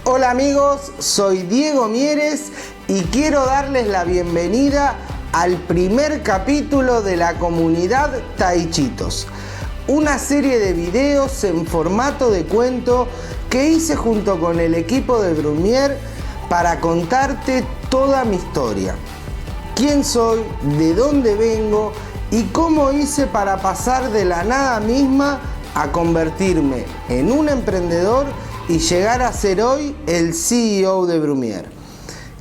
Hola amigos, soy Diego Mieres y quiero darles la bienvenida al primer capítulo de la comunidad Taichitos, una serie de videos en formato de cuento que hice junto con el equipo de Brumier para contarte toda mi historia. Quién soy, de dónde vengo y cómo hice para pasar de la nada misma a convertirme en un emprendedor y llegar a ser hoy el CEO de Brumier.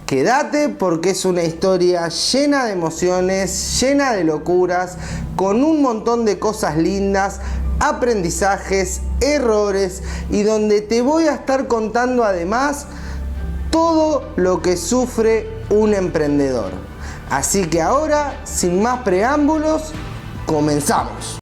Quédate porque es una historia llena de emociones, llena de locuras, con un montón de cosas lindas, aprendizajes, errores y donde te voy a estar contando además todo lo que sufre un emprendedor. Así que ahora, sin más preámbulos, comenzamos.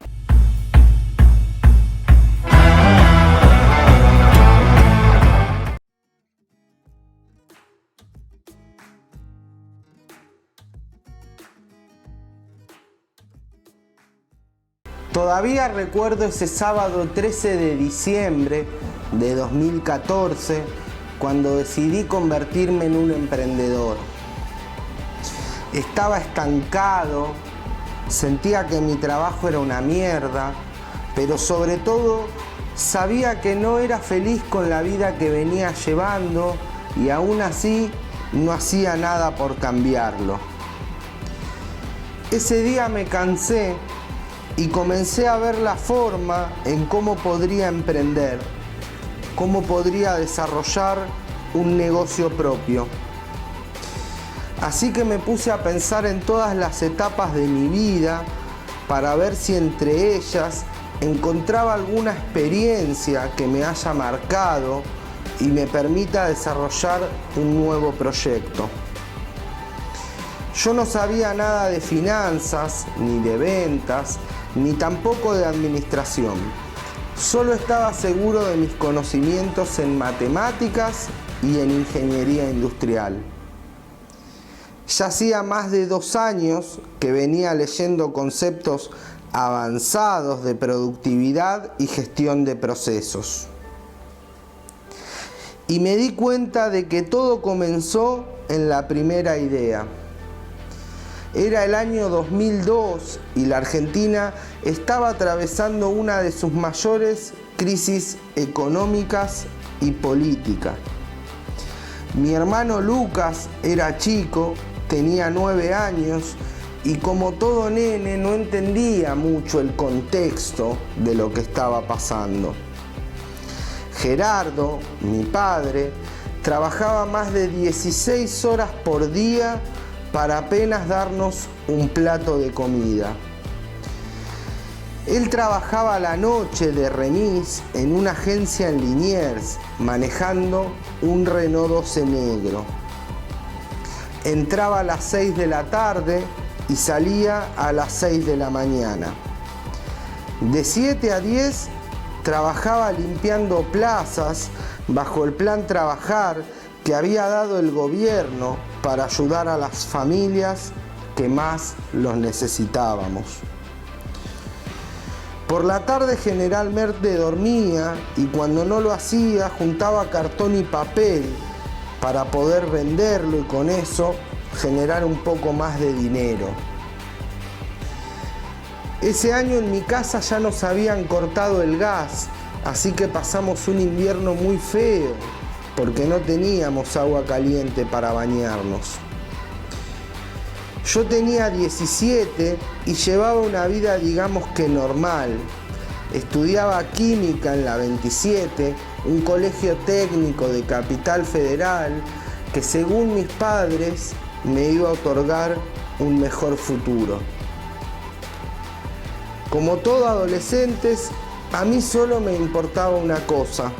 Todavía recuerdo ese sábado 13 de diciembre de 2014, cuando decidí convertirme en un emprendedor. Estaba estancado, sentía que mi trabajo era una mierda, pero sobre todo sabía que no era feliz con la vida que venía llevando y aún así no hacía nada por cambiarlo. Ese día me cansé y comencé a ver la forma en cómo podría emprender, cómo podría desarrollar un negocio propio. Así que me puse a pensar en todas las etapas de mi vida para ver si entre ellas encontraba alguna experiencia que me haya marcado y me permita desarrollar un nuevo proyecto. Yo no sabía nada de finanzas, ni de ventas, ni tampoco de administración. Solo estaba seguro de mis conocimientos en matemáticas y en ingeniería industrial. Ya hacía más de 2 años que venía leyendo conceptos avanzados de productividad y gestión de procesos. Y me di cuenta de que todo comenzó en la primera idea. Era el año 2002 y la Argentina estaba atravesando una de sus mayores crisis económicas y políticas. Mi hermano Lucas era chico, tenía 9 años y como todo nene no entendía mucho el contexto de lo que estaba pasando. Gerardo, mi padre, trabajaba más de 16 horas por día para apenas darnos un plato de comida. Él trabajaba a la noche de remis en una agencia en Liniers, manejando un Renault 12 negro. Entraba a las 6 de la tarde y salía a las 6 de la mañana. De 7 a 10 trabajaba limpiando plazas bajo el plan Trabajar que había dado el gobierno para ayudar a las familias que más los necesitábamos. Por la tarde generalmente dormía y cuando no lo hacía juntaba cartón y papel para poder venderlo y con eso generar un poco más de dinero. Ese año en mi casa ya nos habían cortado el gas, así que pasamos un invierno muy feo porque no teníamos agua caliente para bañarnos. Yo tenía 17 y llevaba una vida digamos que normal. Estudiaba química en la 27, un colegio técnico de Capital Federal que según mis padres me iba a otorgar un mejor futuro. Como todo adolescentes, a mí solo me importaba una cosa: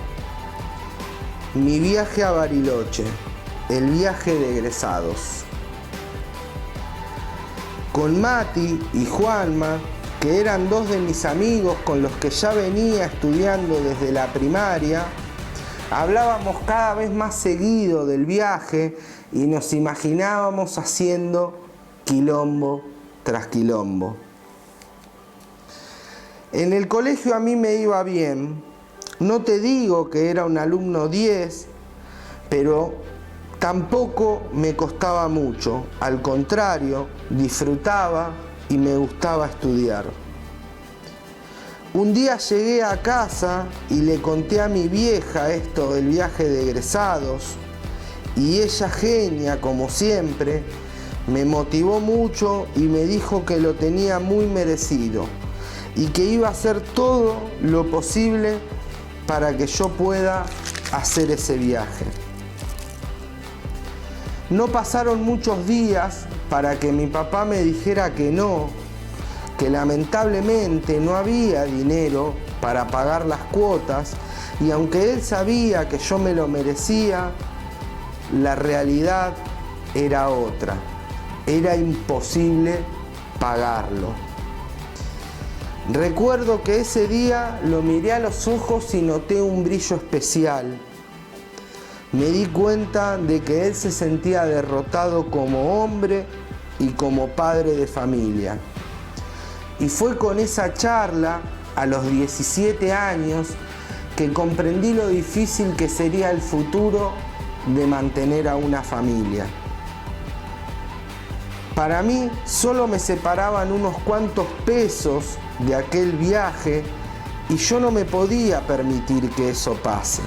mi viaje a Bariloche, el viaje de egresados. Con Mati y Juanma, que eran 2 de mis amigos con los que ya venía estudiando desde la primaria, hablábamos cada vez más seguido del viaje y nos imaginábamos haciendo quilombo tras quilombo. En el colegio a mí me iba bien. No te digo que era un alumno 10, pero tampoco me costaba mucho, al contrario, disfrutaba y me gustaba estudiar. Un día llegué a casa y le conté a mi vieja esto del viaje de egresados, y ella, genia como siempre, me motivó mucho y me dijo que lo tenía muy merecido y que iba a hacer todo lo posible para que yo pueda hacer ese viaje. No pasaron muchos días para que mi papá me dijera que no, que lamentablemente no había dinero para pagar las cuotas, y aunque él sabía que yo me lo merecía, la realidad era otra. Era imposible pagarlo. Recuerdo que ese día lo miré a los ojos y noté un brillo especial. Me di cuenta de que él se sentía derrotado como hombre y como padre de familia. Y fue con esa charla, a los 17 años, que comprendí lo difícil que sería el futuro de mantener a una familia. Para mí solo me separaban unos cuantos pesos de aquel viaje y yo no me podía permitir que eso pase.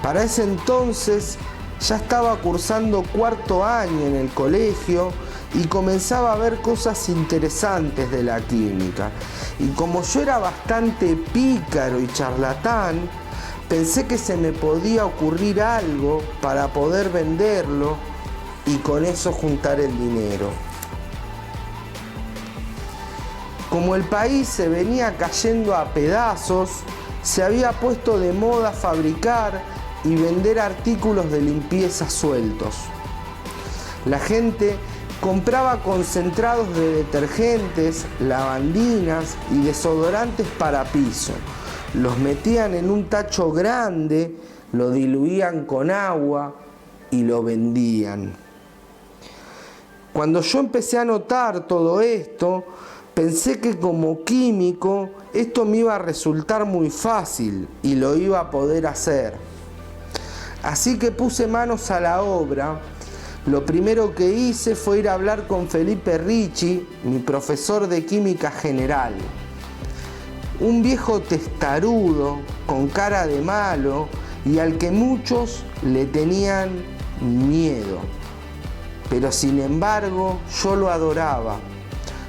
Para ese entonces ya estaba cursando cuarto año en el colegio y comenzaba a ver cosas interesantes de la química. Y como yo era bastante pícaro y charlatán, pensé que se me podía ocurrir algo para poder venderlo y con eso juntar el dinero. Como el país se venía cayendo a pedazos, se había puesto de moda fabricar y vender artículos de limpieza sueltos. La gente compraba concentrados de detergentes, lavandinas y desodorantes para piso. Los metían en un tacho grande, lo diluían con agua y lo vendían. Cuando yo empecé a notar todo esto, pensé que como químico esto me iba a resultar muy fácil y lo iba a poder hacer. Así que puse manos a la obra. Lo primero que hice fue ir a hablar con Felipe Ricci, mi profesor de química general. Un viejo testarudo, con cara de malo y al que muchos le tenían miedo. Pero sin embargo yo lo adoraba.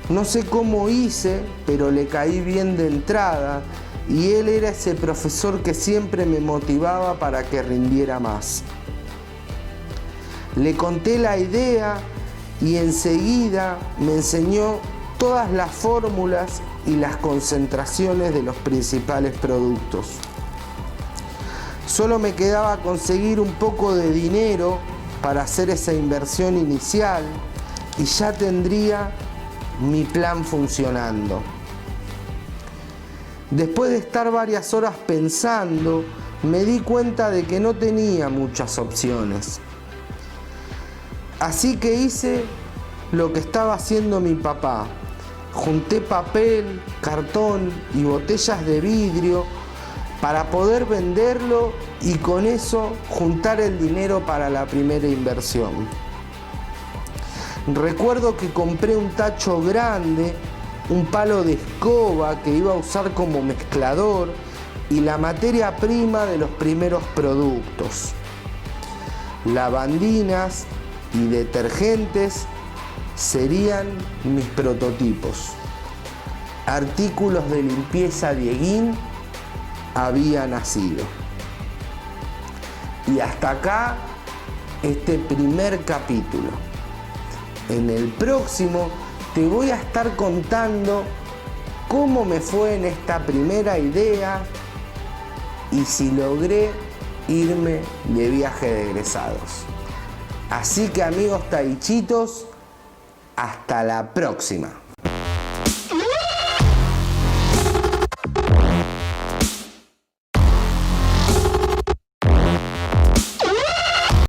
No sé cómo hice, pero le caí bien de entrada y él era ese profesor que siempre me motivaba para que rindiera más. Le conté la idea y enseguida me enseñó todas las fórmulas y las concentraciones de los principales productos. Solo me quedaba conseguir un poco de dinero para hacer esa inversión inicial y ya tendría mi plan funcionando. Después de estar varias horas pensando, me di cuenta de que no tenía muchas opciones. Así que hice lo que estaba haciendo mi papá. Junté papel, cartón y botellas de vidrio para poder venderlo y con eso juntar el dinero para la primera inversión. Recuerdo que compré un tacho grande, un palo de escoba que iba a usar como mezclador y la materia prima de los primeros productos. Lavandinas y detergentes serían mis prototipos. Artículos de limpieza Dieguín había nacido. Y hasta acá este primer capítulo. En el próximo te voy a estar contando cómo me fue en esta primera idea y si logré irme de viaje de egresados. Así que amigos taichitos, hasta la próxima.